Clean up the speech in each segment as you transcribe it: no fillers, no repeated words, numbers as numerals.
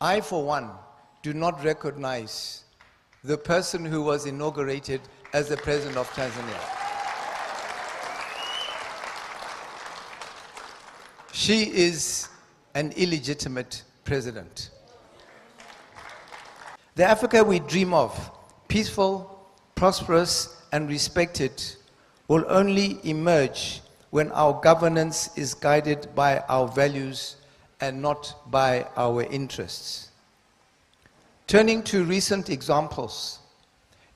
I, for one, do not recognize the person who was inaugurated as the President of Tanzania. She is an illegitimate president. The Africa we dream of, peaceful, prosperous, and respected, will only emerge when our governance is guided by our values and not by our interests. Turning to recent examples,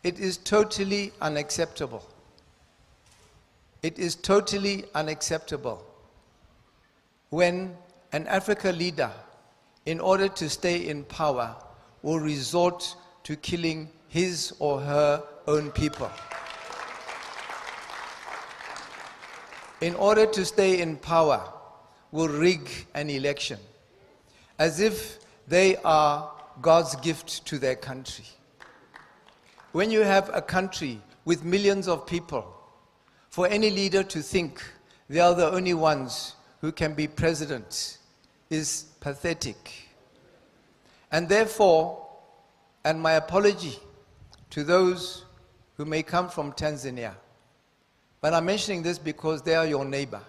it is totally unacceptable. It is totally unacceptable when an Africa leader, in order to stay in power, will resort to killing his or her own people. In order to stay in power, will rig an election, as if they are God's gift to their country. When you have a country with millions of people, for any leader to think they are the only ones who can be president is pathetic. And therefore, and my apology to those who may come from Tanzania, but I'm mentioning this because they are your neighbor,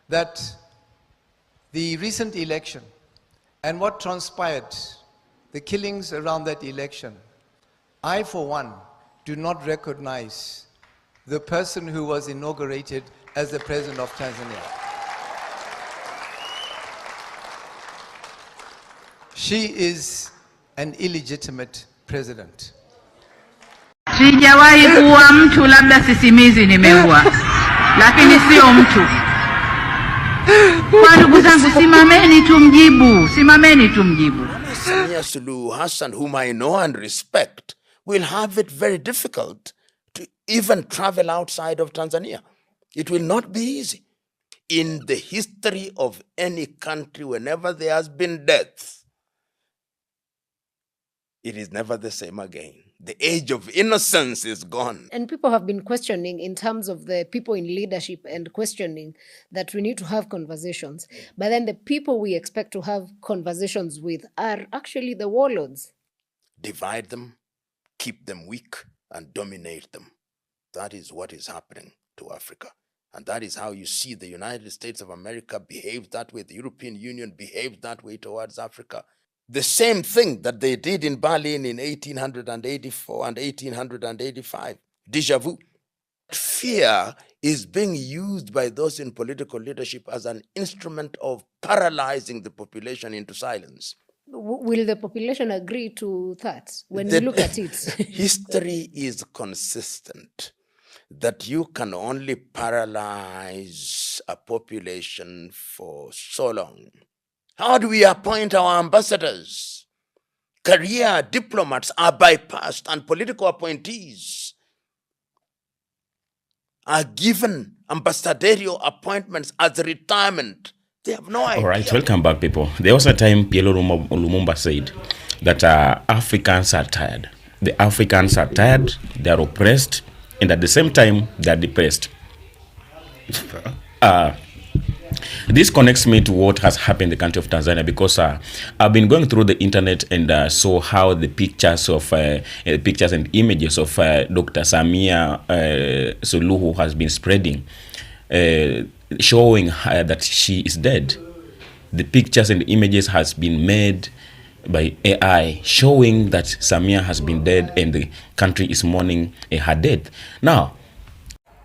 that the recent election and what transpired, the killings around that election, I, for one, do not recognize the person who was inaugurated as the President of Tanzania. She is an illegitimate president. Sijawahi kuwa mtu, labda sisimizi nimeua, lakini sio mtu. Kwa ndugu zangu, simameni tumjibu, simameni tumjibu. Samia Suluhu Hassan, whom I know and respect, will have it very difficult to even travel outside of Tanzania. It will not be easy. In the history of any country, whenever there has been death, it is never the same again. The age of innocence is gone. And people have been questioning in terms of the people in leadership and questioning that we need to have conversations. But then the people we expect to have conversations with are actually the warlords. Divide them, keep them weak, and dominate them. That is what is happening to Africa. And that is how you see the United States of America behave that way. The European Union behaved that way towards Africa. The same thing that they did in Berlin in 1884 and 1885. Déjà vu. Fear is being used by those in political leadership as an instrument of paralyzing the population into silence. Will the population agree to that when we look at it? History is consistent that you can only paralyze a population for so long. How do we appoint our ambassadors? Career diplomats are bypassed and political appointees are given ambassadorial appointments as retirement. They have no idea. All right, welcome back, people. There was a time Pierre Lumumba said that Africans are tired. The Africans are tired, they are oppressed, and at the same time, they are depressed. This connects me to what has happened in the country of Tanzania, because I've been going through the internet and saw how the pictures and images of Dr. Samia Suluhu has been spreading, showing that she is dead. The pictures and images has been made by AI, showing that Samia has been dead and the country is mourning her death. Now,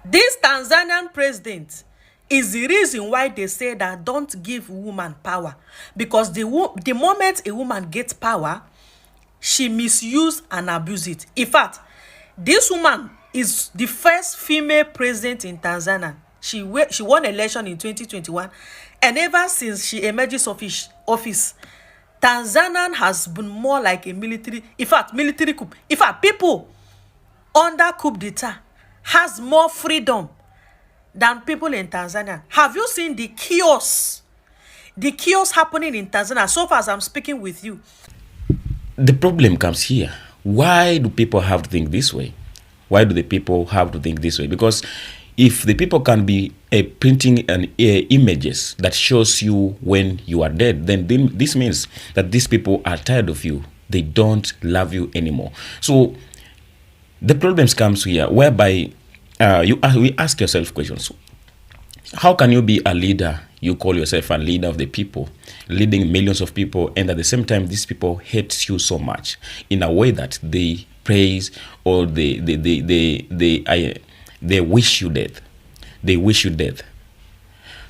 this Tanzanian president is the reason why they say that don't give woman power, because the moment a woman gets power, she misuse and abuse it. In fact, this woman is the first female president in Tanzania. She won election in 2021, and ever since she emerges office, Tanzania has been more like a military coup. In fact, people under coup d'etat has more freedom than people in Tanzania. Have you seen the chaos happening in Tanzania so far as I'm speaking with you? The problem comes here. Why do people have to think this way? Why do the people have to think this way? Because if the people can be printing images that shows you when you are dead, then this means that these people are tired of you. They don't love you anymore. So the problems comes here, whereby we ask yourself questions. How can you be a leader? You call yourself a leader of the people, leading millions of people, and at the same time, these people hate you so much in a way that they praise or they wish you death. They wish you death.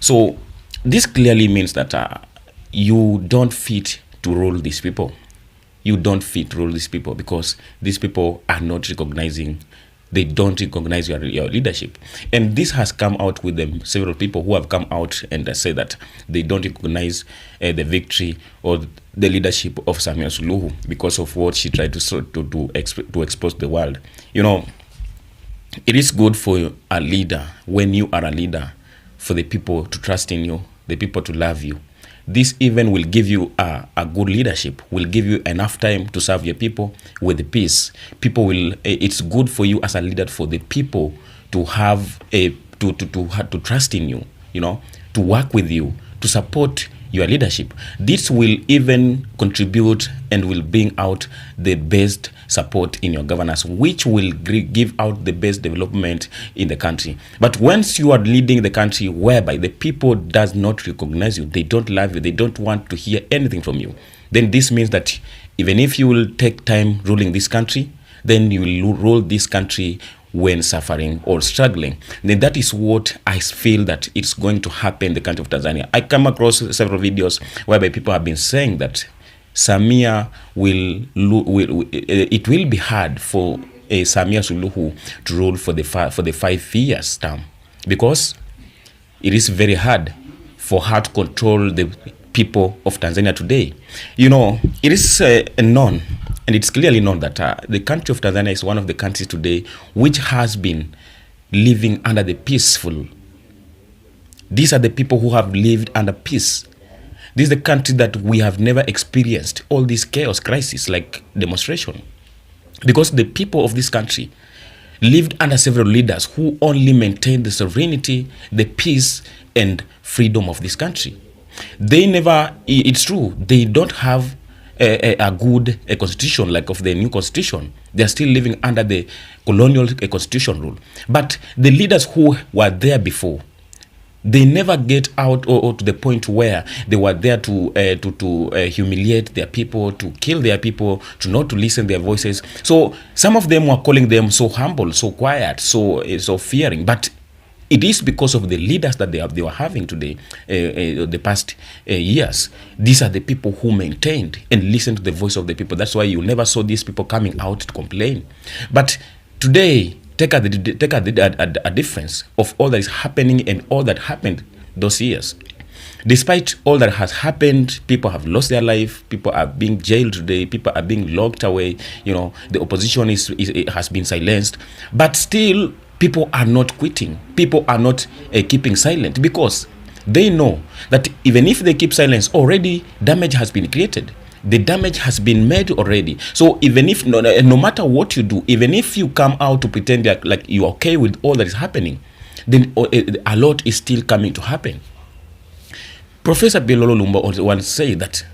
So this clearly means that you don't fit to rule these people. You don't fit to rule these people because these people are not recognizing. They don't recognize your leadership. And this has come out with them, several people who have come out and say that they don't recognize the victory or the leadership of Samia Suluhu because of what she tried to expose the world. You know, it is good for a leader, when you are a leader, for the people to trust in you, the people to love you. This even will give you a good leadership, will give you enough time to serve your people with peace. People will, it's good for you as a leader, for the people to have to trust in you, you know, to work with you, to support your leadership. This will even contribute and will bring out the best support in your governance, which will give out the best development in the country. But once you are leading the country whereby the people does not recognize you, they don't love you, they don't want to hear anything from you, then this means that even if you will take time ruling this country, then you will rule this country when suffering or struggling. Then that is what I feel that it's going to happen in the country of Tanzania. I come across several videos whereby people have been saying that Samia it will be hard for Samia Suluhu to rule for the 5 years term, because it is very hard for her to control the people of Tanzania today. You know, it is known, and it's clearly known that the country of Tanzania is one of the countries today which has been living under the peaceful. These are the people who have lived under peace. This is the country that we have never experienced all this chaos, crisis, like demonstration. Because the people of this country lived under several leaders who only maintained the sovereignty, the peace, and freedom of this country. They never, it's true, they don't have a good constitution like of the new constitution. They are still living under the colonial constitution rule. But the leaders who were there before, they never get out or to the point where they were there to humiliate their people, to kill their people, to not to listen their voices. So some of them were calling them so humble, so quiet, so fearing. But it is because of the leaders that they were having today, the past years. These are the people who maintained and listened to the voice of the people. That's why you never saw these people coming out to complain. But today, take a difference of all that is happening and all that happened those years. Despite all that has happened, people have lost their life, people are being jailed today, people are being locked away, you know, the opposition has been silenced, but still people are not quitting, people are not keeping silent, because they know that even if they keep silence, already damage has been created. The damage has been made already. So even if, no matter what you do, even if you come out to pretend like you're okay with all that is happening, then a lot is still coming to happen. Professor Bilolo Lumba once said that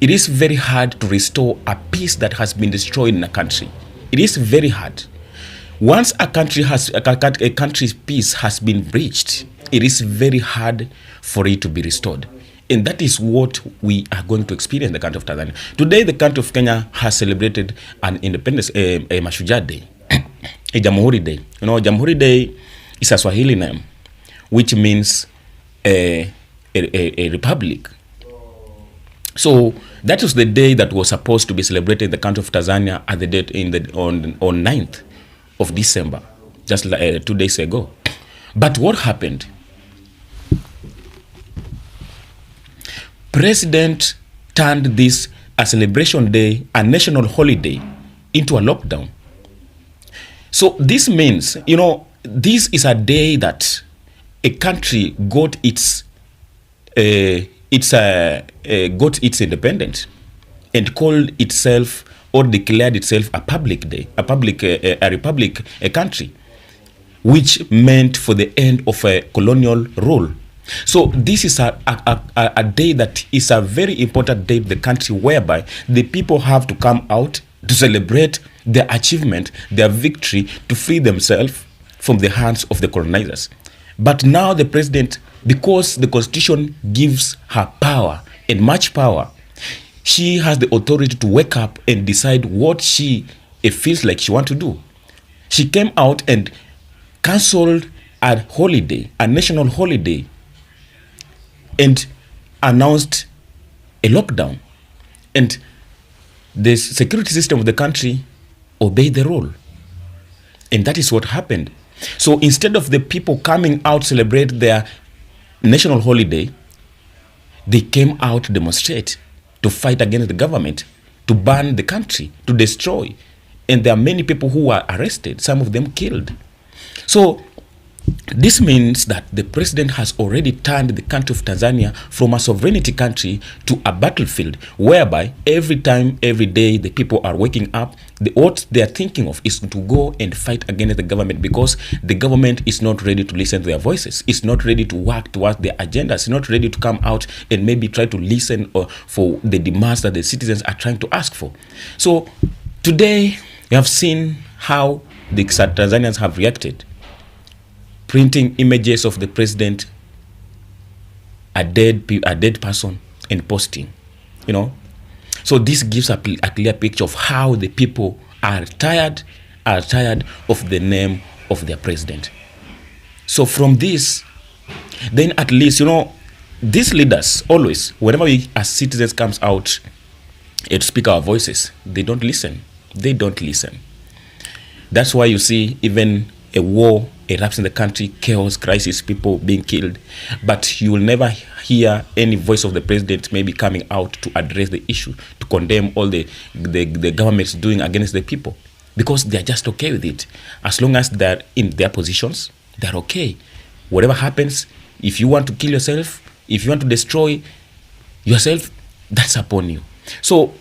it is very hard to restore a peace that has been destroyed in a country. It is very hard. Once a country's peace has been breached, it is very hard for it to be restored. And that is what we are going to experience in the country of Tanzania. Today, the country of Kenya has celebrated an independence, a SHUJAA Day, a JAMVI Day. You know, JAMVI Day is a Swahili name, which means a republic. So that was the day that was supposed to be celebrated in the country of Tanzania at the date on 9th of December, just 2 days ago. But what happened? President turned this a celebration day, a national holiday, into a lockdown. So this means, you know, this is a day that a country got its independence and called itself or declared itself a public day, a republic, a country. which meant for the end of a colonial rule. So this is a day that is a very important day in the country, whereby the people have to come out to celebrate their achievement, their victory, to free themselves from the hands of the colonizers. But now the president, because the constitution gives her power and much power, she has the authority to wake up and decide what she feels like she wants to do. She came out and cancelled a holiday, a national holiday, and announced a lockdown. And the security system of the country obeyed the rule. And that is what happened. So instead of the people coming out to celebrate their national holiday, they came out to demonstrate, to fight against the government, to burn the country, to destroy. And there are many people who were arrested, some of them killed. So this means that the president has already turned the country of Tanzania from a sovereignty country to a battlefield, whereby every time, every day, the people are waking up, what they are thinking of is to go and fight against the government, because the government is not ready to listen to their voices. It's not ready to work towards their agendas. It's not ready to come out and maybe try to listen for the demands that the citizens are trying to ask for. So today, we have seen how the Tanzanians have reacted, printing images of the president, a dead person, and posting, So this gives a clear picture of how the people are tired of the name of their president. So from this, then at least, these leaders always, whenever we as citizens comes out and speak our voices, they don't listen. They don't listen. That's why you see even a war erupts in the country, chaos, crisis, people being killed, but you will never hear any voice of the president maybe coming out to address the issue, to condemn all the government's doing against the people, because they're just okay with it. As long as they're in their positions, they're okay. Whatever happens, if you want to kill yourself, if you want to destroy yourself, that's upon you. So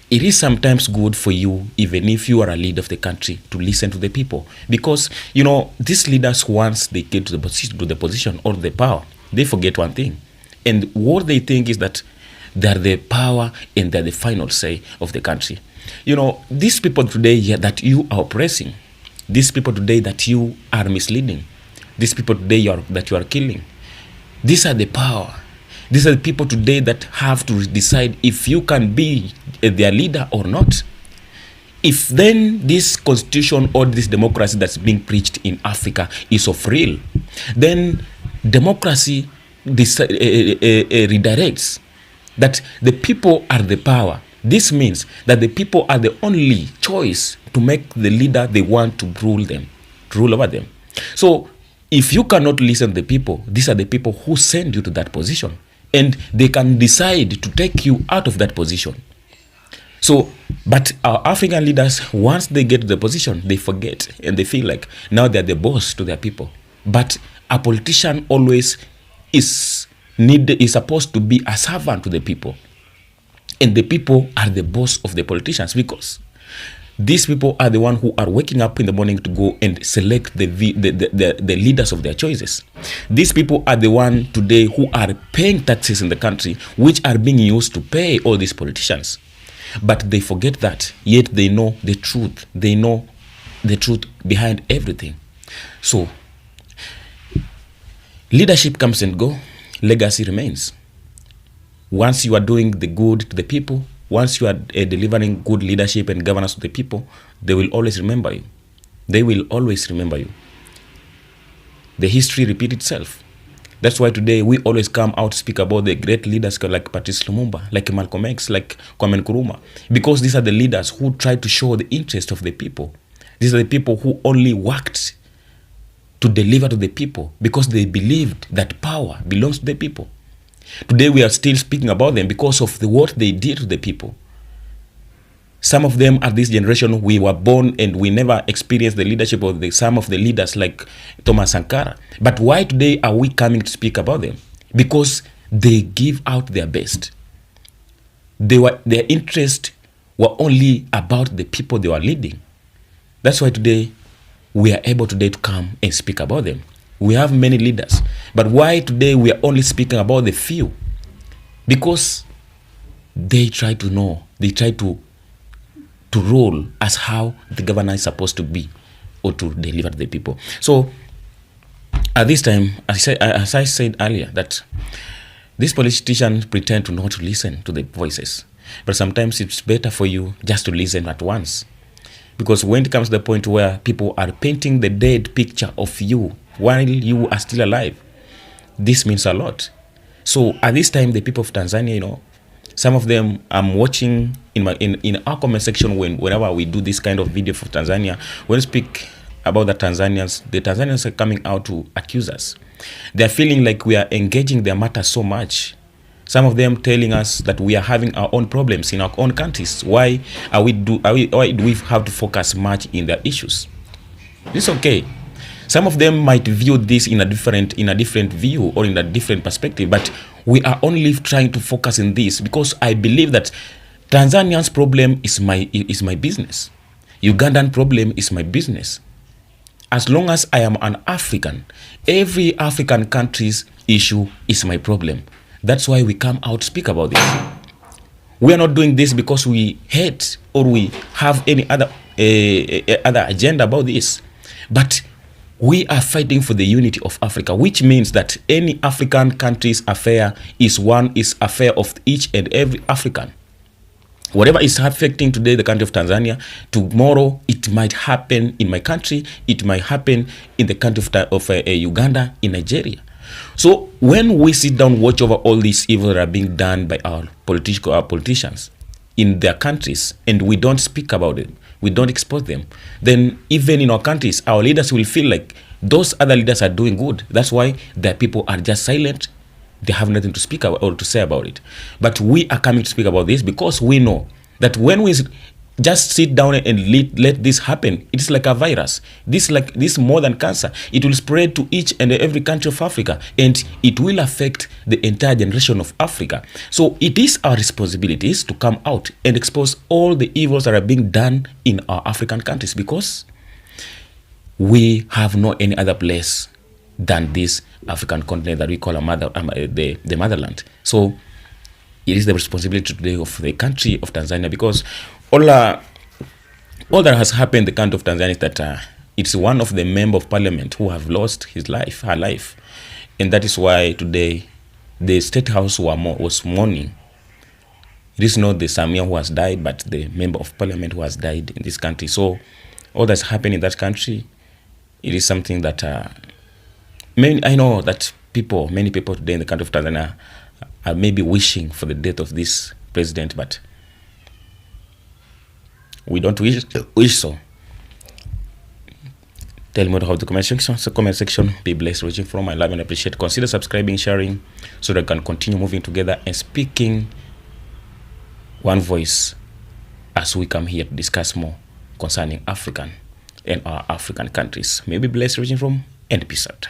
it is sometimes good for you, even if you are a leader of the country, to listen to the people. Because, these leaders, once they get to the position or the power, they forget one thing. And what they think is that they're the power and they're the final say of the country. These people today that you are oppressing, these people today that you are misleading, these people today that you are killing, these are the power. These are the people today that have to decide if you can be their leader or not. If then this constitution or this democracy that's being preached in Africa is of real, then democracy redirects that the people are the power. This means that the people are the only choice to make the leader they want to rule over them. So if you cannot listen to the people, these are the people who send you to that position. And they can decide to take you out of that position. So, but our African leaders, once they get to the position, they forget and they feel like now they're the boss to their people. But a politician always is supposed to be a servant to the people. And the people are the boss of the politicians, because these people are the ones who are waking up in the morning to go and select the leaders of their choices. These people are the ones today who are paying taxes in the country, which are being used to pay all these politicians. But they forget that, yet they know the truth. They know the truth behind everything. So, leadership comes and goes, legacy remains. Once you are doing the good to the people, once you are delivering good leadership and governance to the people, they will always remember you. They will always remember you. The history repeats itself. That's why today we always come out to speak about the great leaders like Patrice Lumumba, like Malcolm X, like Kwame Nkrumah, because these are the leaders who tried to show the interest of the people. These are the people who only worked to deliver to the people because they believed that power belongs to the people. Today we are still speaking about them because of what they did to the people. Some of them are this generation, we were born and we never experienced the leadership of some of the leaders like Thomas Sankara. But why today are we coming to speak about them? Because they give out their best. Their interests were only about the people they were leading. That's why today we are able today to come and speak about them. We have many leaders, but why today we are only speaking about the few? Because they try to know, they try to rule as how the governor is supposed to be or to deliver to the people. So at this time, as I said earlier, that these politicians pretend to not listen to the voices, but sometimes it's better for you just to listen at once. Because when it comes to the point where people are painting the dead picture of you while you are still alive, this means a lot. So at this time, the people of Tanzania, some of them I'm watching in our comment section whenever we do this kind of video for Tanzania, when we speak about the Tanzanians are coming out to accuse us. They're feeling like we are engaging their matter so much. Some of them telling us that we are having our own problems in our own countries. Why do we have to focus much in their issues? It's okay. Some of them might view this in a different view or in a different perspective, but we are only trying to focus in this because I believe that Tanzanian's problem is my business. Ugandan problem is my business. As long as I am an African, every African country's issue is my problem. That's why we come out to speak about this. We are not doing this because we hate or we have any other agenda about this. But we are fighting for the unity of Africa, which means that any African country's affair is affair of each and every African. Whatever is affecting today the country of Tanzania, tomorrow it might happen in my country, it might happen in the country of Uganda, in Nigeria. So when we sit down, watch over all these evils that are being done by our politicians in their countries, and we don't speak about it, we don't expose them, then even in our countries, our leaders will feel like those other leaders are doing good. That's why their people are just silent. They have nothing to speak about or to say about it. But we are coming to speak about this because we know that when we just sit down and let this happen, it's like a virus. This more than cancer. It will spread to each and every country of Africa, and it will affect the entire generation of Africa. So it is our responsibilities to come out and expose all the evils that are being done in our African countries, because we have no any other place than this African continent that we call the motherland. So it is the responsibility today of the country of Tanzania, because all that has happened in the country of Tanzania is that it's one of the member of parliament who have lost her life. And that is why today the State House was mourning. It is not the Samia who has died, but the member of parliament who has died in this country. So all that's happened in that country, it is something that I know that many people today in the country of Tanzania are maybe wishing for the death of this president, but we don't wish so. Tell me what you have the comment section. Be blessed. Reaching from, I love and appreciate. Consider subscribing, sharing, so that we can continue moving together and speaking one voice as we come here to discuss more concerning African and our African countries. May be blessed. Reaching from, and peace out.